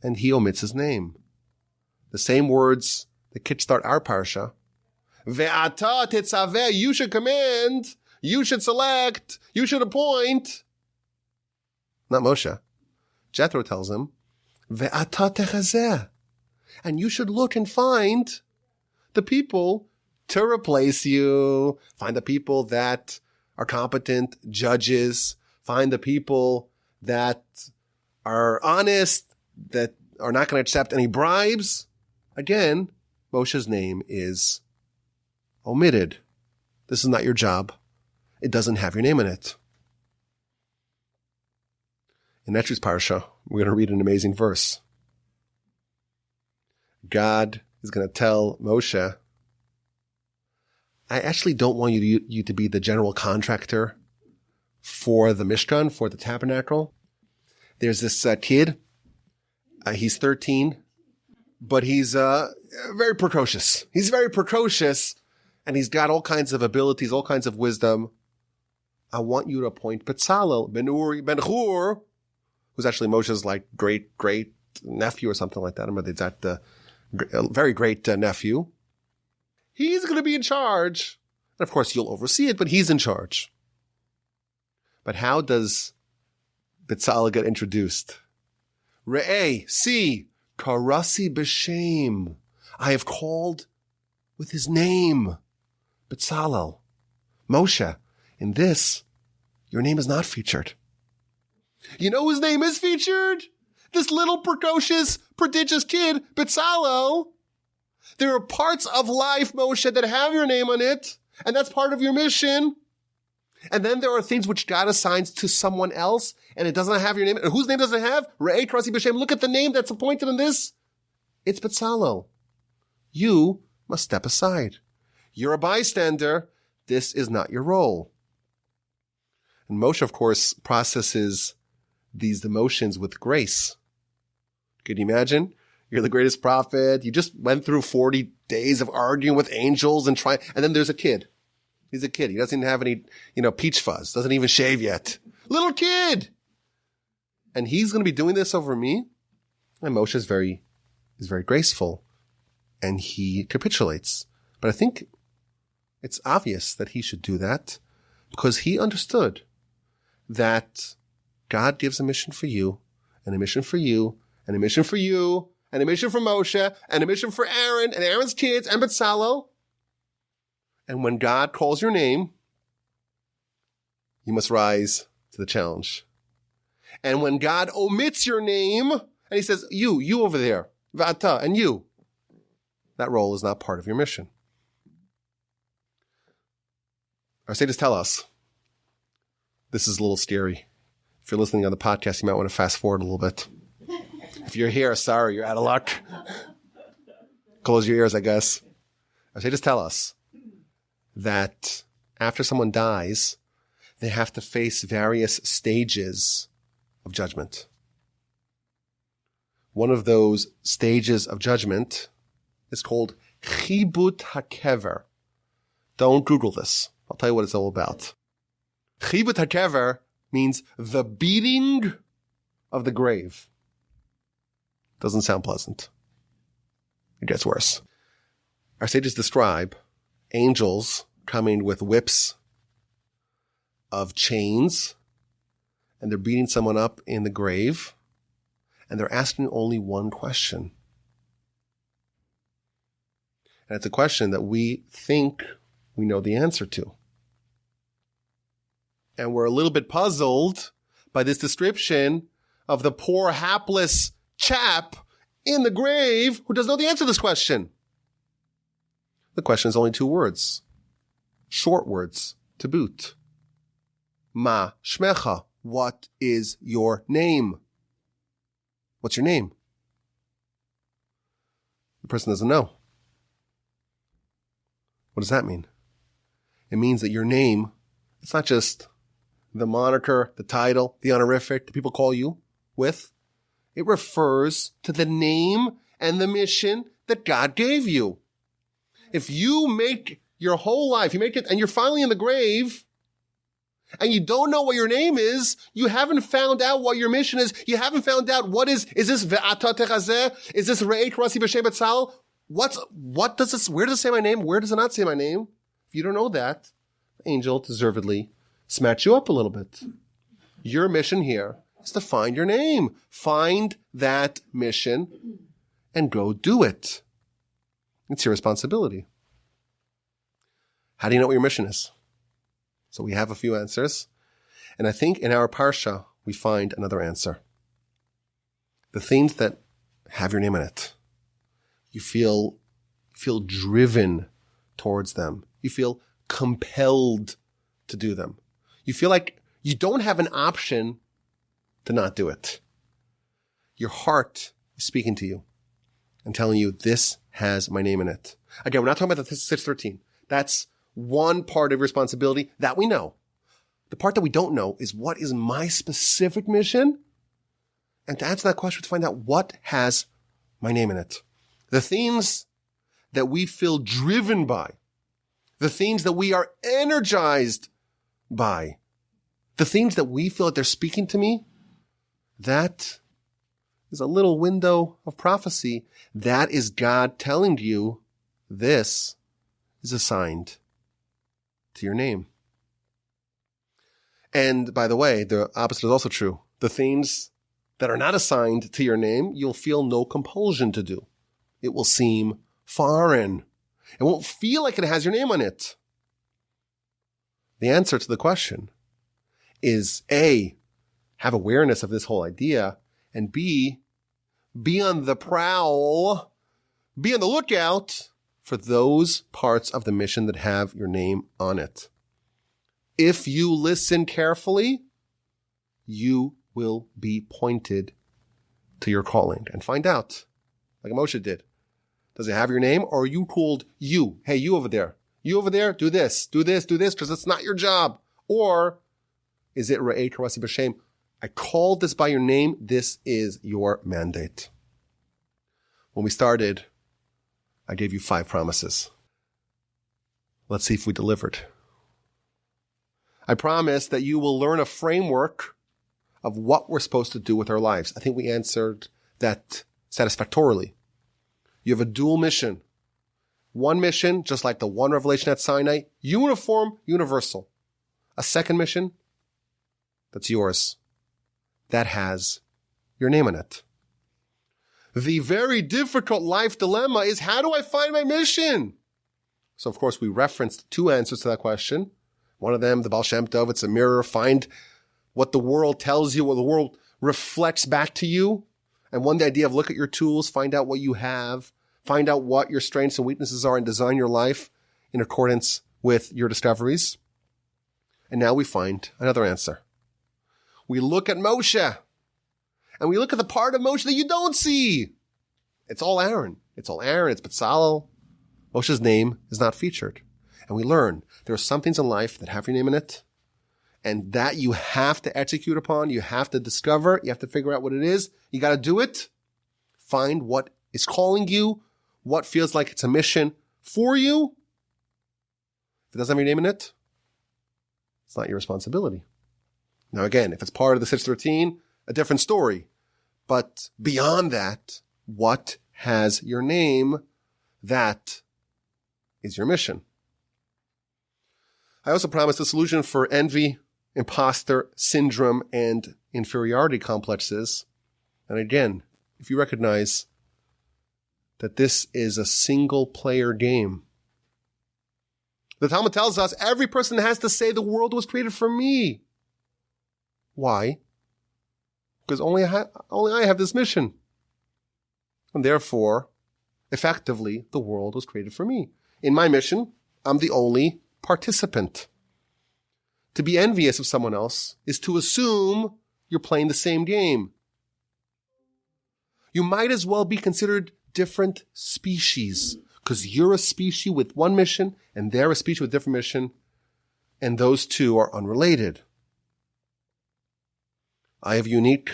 and he omits his name. The same words that kickstart our parsha. Ve'ata tetzaveh, you should command, you should select, you should appoint. Not Moshe. Jethro tells him, Ve'ata techazeh, and you should look and find the people to replace you. Find the people that are competent judges. Find the people that are honest, that are not going to accept any bribes. Again, Moshe's name is omitted. This is not your job. It doesn't have your name in it. In next week's parsha, we're going to read an amazing verse. God is going to tell Moshe, I actually don't want you to be the general contractor for the Mishkan, for the tabernacle. There's this kid. He's 13, but he's very precocious. He's very precocious, and he's got all kinds of abilities, all kinds of wisdom. I want you to appoint Betzalel ben Uri ben Hur, who's actually Moshe's like great nephew or something like that. I remember that very great nephew. He's going to be in charge. And of course, you'll oversee it, but he's in charge. But how does Betzalel get introduced? Re'eh, see, karasi b'shem. I have called with his name. Betzalel. Moshe, in this, your name is not featured. You know whose name is featured? This little precocious, prodigious kid, Betzalel. There are parts of life, Moshe, that have your name on it, and that's part of your mission. And then there are things which God assigns to someone else, and it doesn't have your name. And whose name does it have? Re'eh Karasi B'Shem. Look at the name that's appointed in this. It's Betzalel. You must step aside. You're a bystander. This is not your role. And Moshe, of course, processes these emotions with grace. Could you imagine? You're the greatest prophet. You just went through 40 days of arguing with angels and then there's a kid. He's a kid. He doesn't have any, peach fuzz. Doesn't even shave yet. Little kid. And he's going to be doing this over me. And Moshe is very graceful. And he capitulates. But I think it's obvious that he should do that because he understood that God gives a mission for you, and a mission for you, and a mission for you, and a mission for Moshe, and a mission for Aaron, and Aaron's kids, and Betzalel. And when God calls your name, you must rise to the challenge. And when God omits your name, and he says, you over there, Vata, and you, that role is not part of your mission. Our sages tell us, this is a little scary. If you're listening on the podcast, you might want to fast forward a little bit. If you're here, sorry, you're out of luck. Close your ears, I guess. Our sages tell us that after someone dies, they have to face various stages of judgment. One of those stages of judgment is called Chibut HaKever. Don't Google this. I'll tell you what it's all about. Chibut HaKever means the beating of the grave. Doesn't sound pleasant. It gets worse. Our sages describe angels coming with whips of chains, and they're beating someone up in the grave, and they're asking only one question. And it's a question that we think we know the answer to. And we're a little bit puzzled by this description of the poor, hapless chap in the grave who doesn't know the answer to this question. The question is only 2 words. Short words to boot. Ma shmecha. What is your name? What's your name? The person doesn't know. What does that mean? It means that your name, it's not just the moniker, the title, the honorific that people call you with. It refers to the name and the mission that God gave you. If you make your whole life, you make it, and you're finally in the grave, and you don't know what your name is, you haven't found out what your mission is, you haven't found out is this Ve'ata Techazeh? Is this Re'ek Rasi B'Shem Betzal? What does this, where does it say my name? Where does it not say my name? If you don't know that, the angel deservedly smacked you up a little bit. Your mission here is to find your name. Find that mission and go do it. It's your responsibility. How do you know what your mission is? So we have a few answers. And I think in our parsha, we find another answer. The things that have your name in it. You feel driven towards them. You feel compelled to do them. You feel like you don't have an option to not do it. Your heart is speaking to you and telling you, this has my name in it. Again, we're not talking about the 613. That's one part of responsibility that we know. The part that we don't know is, what is my specific mission? And to answer that question, to find out what has my name in it. The things that we feel driven by, the things that we are energized by, the things that we feel that they're speaking to me, that is a little window of prophecy. That is God telling you, this is assigned to your name. And by the way, the opposite is also true. The things that are not assigned to your name, you'll feel no compulsion to do. It will seem foreign. It won't feel like it has your name on it. The answer to the question is A, have awareness of this whole idea, and B, be on the prowl, be on the lookout for those parts of the mission that have your name on it. If you listen carefully, you will be pointed to your calling and find out, like Moshe did. Does it have your name, or are you called you? Hey, you over there. You over there, do this, because it's not your job. Or is it Re'ei Karasi B'Shem? I called this by your name. This is your mandate. When we started, I gave you 5 promises. Let's see if we delivered. I promised that you will learn a framework of what we're supposed to do with our lives. I think we answered that satisfactorily. You have a dual mission. One mission, just like the one revelation at Sinai, uniform, universal. A second mission, that's yours. That has your name in it. The very difficult life dilemma is, how do I find my mission? So, of course, we referenced 2 answers to that question. One of them, the Baal Shem Tov, it's a mirror. Find what the world tells you, what the world reflects back to you. And one, the idea of look at your tools, find out what you have, find out what your strengths and weaknesses are, and design your life in accordance with your discoveries. And now we find another answer. We look at Moshe, and we look at the part of Moshe that you don't see. It's all Aaron. It's Betzalel. Moshe's name is not featured. And we learn there are some things in life that have your name in it, and that you have to execute upon, you have to discover, you have to figure out what it is. You got to do it. Find what is calling you, what feels like it's a mission for you. If it doesn't have your name in it, it's not your responsibility. Now again, if it's part of the 613, a different story. But beyond that, what has your name? That is your mission. I also promised a solution for envy, imposter syndrome, and inferiority complexes. And again, if you recognize that this is a single player game, the Talmud tells us every person has to say the world was created for me. Why? Because only I have this mission. And therefore, effectively, the world was created for me. In my mission, I'm the only participant. To be envious of someone else is to assume you're playing the same game. You might as well be considered different species, because you're a species with one mission and they're a species with a different mission, and those two are unrelated. I have a unique,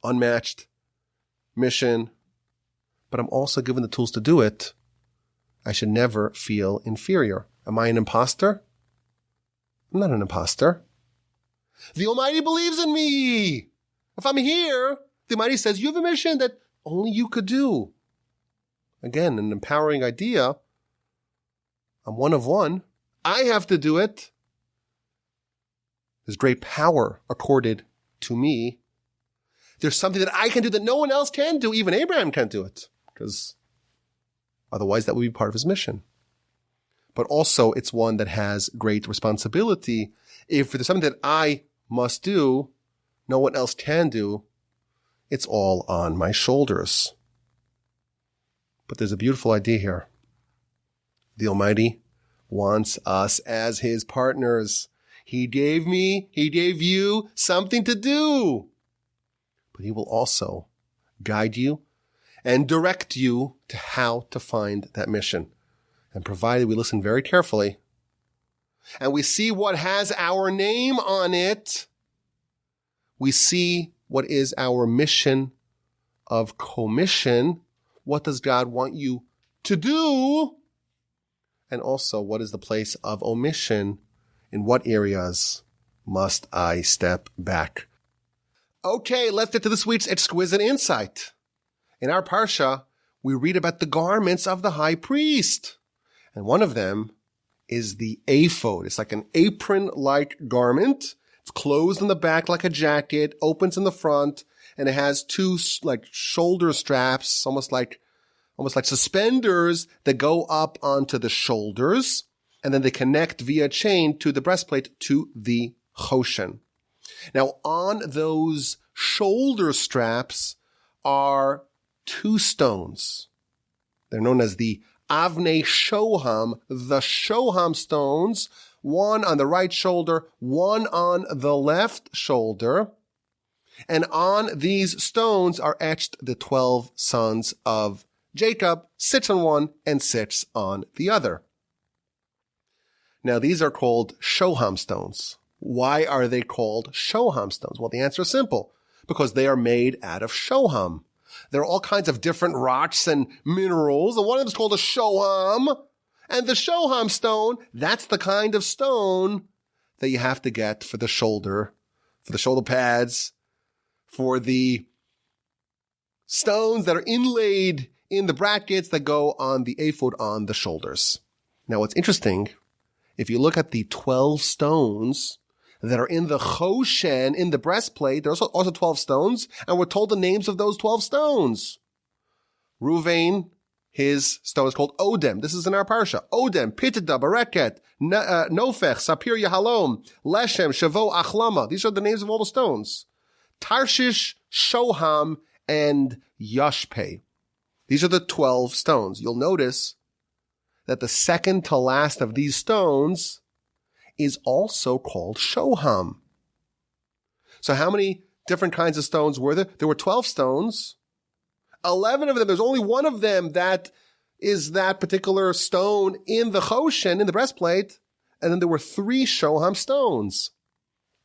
unmatched mission, but I'm also given the tools to do it. I should never feel inferior. Am I an imposter? I'm not an imposter. The Almighty believes in me. If I'm here, the Almighty says, you have a mission that only you could do. Again, an empowering idea. I'm one of one. I have to do it. There's great power accorded to me. There's something that I can do that no one else can do. Even Abraham can't do it, because otherwise that would be part of his mission. But also it's one that has great responsibility. If there's something that I must do, no one else can do, it's all on my shoulders. But there's a beautiful idea here. The Almighty wants us as his partners. He gave you something to do. But he will also guide you and direct you to how to find that mission. And provided we listen very carefully and we see what has our name on it, we see what is our mission of commission. What does God want you to do? And also, what is the place of omission? In what areas must I step back? Okay, let's get to this week's exquisite insight. In our parsha, we read about the garments of the high priest. And one of them is the ephod. It's like an apron-like garment. It's closed in the back like a jacket, opens in the front, and it has two like shoulder straps, almost like suspenders that go up onto the shoulders, and then they connect via chain to the breastplate to the choshen. Now, on those shoulder straps are two stones. They're known as the Avnei Shoham, the Shoham stones, one on the right shoulder, one on the left shoulder. And on these stones are etched the 12 sons of Jacob, sits on one and sits on the other. Now, these are called Shoham stones. Why are they called Shoham stones? Well, the answer is simple. Because they are made out of Shoham. There are all kinds of different rocks and minerals, and one of them is called a Shoham. And the Shoham stone, that's the kind of stone that you have to get for the shoulder pads, for the stones that are inlaid in the brackets that go on the ephod on the shoulders. Now, what's interesting, if you look at the 12 stones that are in the choshen, in the breastplate, there's also 12 stones, and we're told the names of those 12 stones. Ruvain, his stone is called Odem. This is in our parsha. Odem, Pitida, Bereket, Nofech, Sapir Yahalom, Leshem, Shavo, Achlama. These are the names of all the stones. Tarshish, Shoham, and Yashpe. These are the 12 stones. You'll notice that the second to last of these stones is also called Shoham. So how many different kinds of stones were there? There were 12 stones. 11 of them, there's only one of them that is that particular stone in the choshen, in the breastplate. And then there were 3 Shoham stones.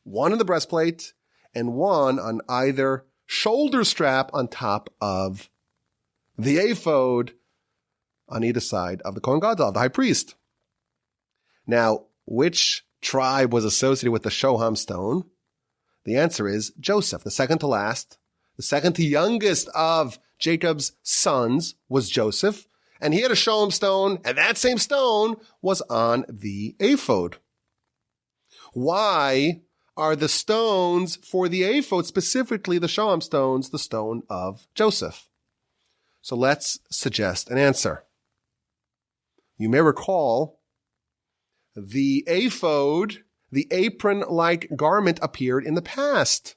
One in the breastplate and one on either shoulder strap on top of the ephod on either side of the Kohen Gadol, the high priest. Now, which tribe was associated with the Shoham stone? The answer is Joseph, the second to last. The second to youngest of Jacob's sons was Joseph, and he had a Shoham stone, and that same stone was on the ephod. Why are the stones for the ephod, specifically the Shoham stones, the stone of Joseph? So let's suggest an answer. You may recall the ephod, the apron-like garment, appeared in the past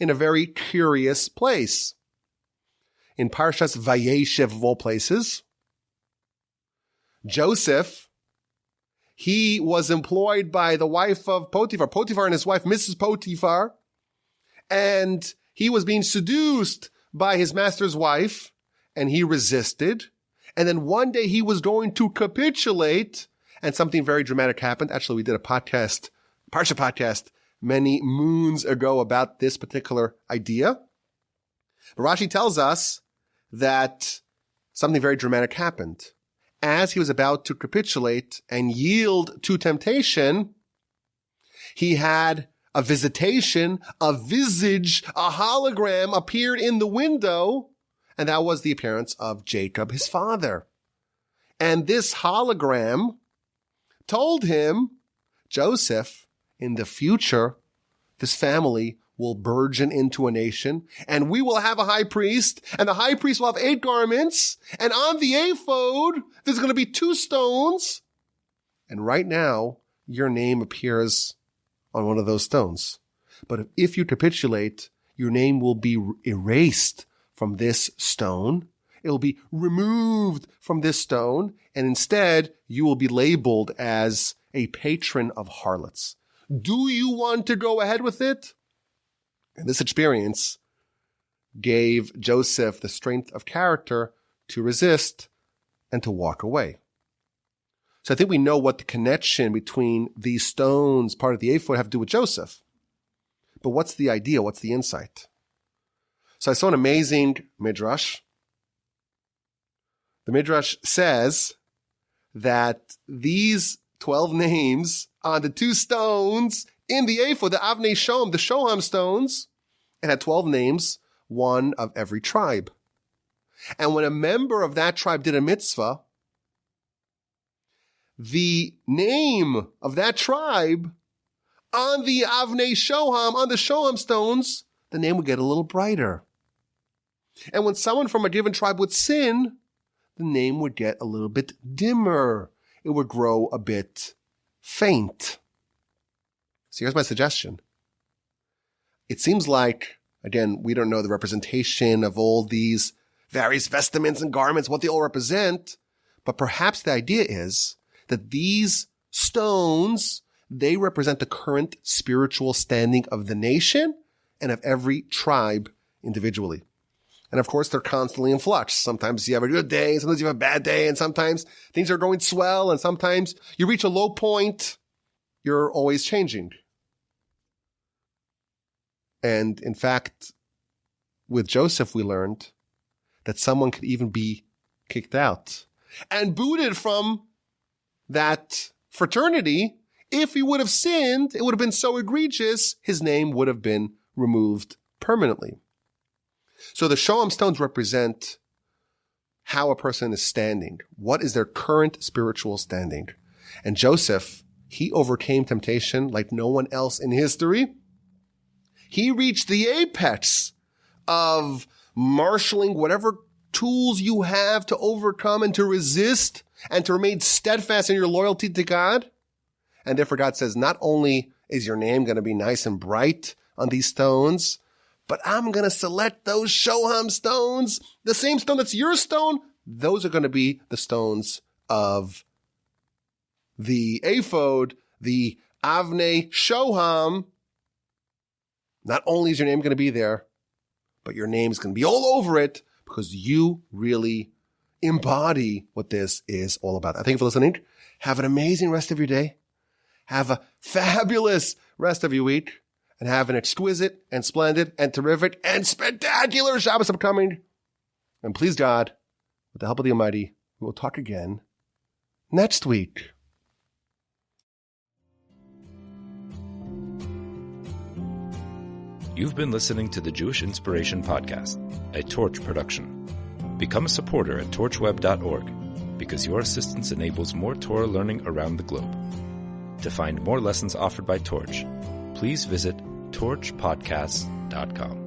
in a very curious place. In Parshas Vayeshev, of all places, Joseph, he was employed by the wife of Potiphar. Potiphar and his wife, Mrs. Potiphar, and he was being seduced by his master's wife, and he resisted. And then one day he was going to capitulate, and something very dramatic happened. Actually, we did a podcast, Parsha podcast, many moons ago about this particular idea. But Rashi tells us that something very dramatic happened. As he was about to capitulate and yield to temptation, he had a visitation, a visage, a hologram appeared in the window, and that was the appearance of Jacob, his father. And this hologram told him, Joseph, in the future, this family will burgeon into a nation, and we will have a high priest, and the high priest will have 8 garments, and on the ephod, there's going to be 2 stones. And right now, your name appears on one of those stones. But if you capitulate, your name will be erased from this stone. It will be removed from this stone, and instead, you will be labeled as a patron of harlots. Do you want to go ahead with it? And this experience gave Joseph the strength of character to resist and to walk away. So I think we know what the connection between these stones, part of the ephod, have to do with Joseph. But what's the idea? What's the insight? So I saw an amazing midrash. The midrash says that these 12 names on the 2 stones in the ephod, the Avnei Shoham, the Shoham stones, it had 12 names, one of every tribe. And when a member of that tribe did a mitzvah, the name of that tribe on the Avnei Shoham, on the Shoham stones, the name would get a little brighter. And when someone from a given tribe would sin, the name would get a little bit dimmer. It would grow a bit faint. So here's my suggestion. It seems like, again, we don't know the representation of all these various vestments and garments, what they all represent, but perhaps the idea is that these stones, they represent the current spiritual standing of the nation and of every tribe individually. And of course, they're constantly in flux. Sometimes you have a good day, and sometimes you have a bad day, and sometimes things are going swell, and sometimes you reach a low point. You're always changing. And in fact, with Joseph, we learned that someone could even be kicked out and booted from that fraternity. If he would have sinned, it would have been so egregious, his name would have been removed permanently. So the Shoham stones represent how a person is standing. What is their current spiritual standing? And Joseph, he overcame temptation like no one else in history. He reached the apex of marshaling whatever tools you have to overcome and to resist and to remain steadfast in your loyalty to God. And therefore God says, not only is your name going to be nice and bright on these stones, but I'm going to select those Shoham stones, the same stone that's your stone. Those are going to be the stones of the ephod, the Avnei Shoham. Not only is your name going to be there, but your name is going to be all over it because you really embody what this is all about. I thank you for listening. Have an amazing rest of your day. Have a fabulous rest of your week. And have an exquisite and splendid and terrific and spectacular Shabbos upcoming. And please God, with the help of the Almighty, we will talk again next week. You've been listening to the Jewish Inspiration Podcast, a Torch production. Become a supporter at torchweb.org because your assistance enables more Torah learning around the globe. To find more lessons offered by Torch, please visit torchpodcasts.com.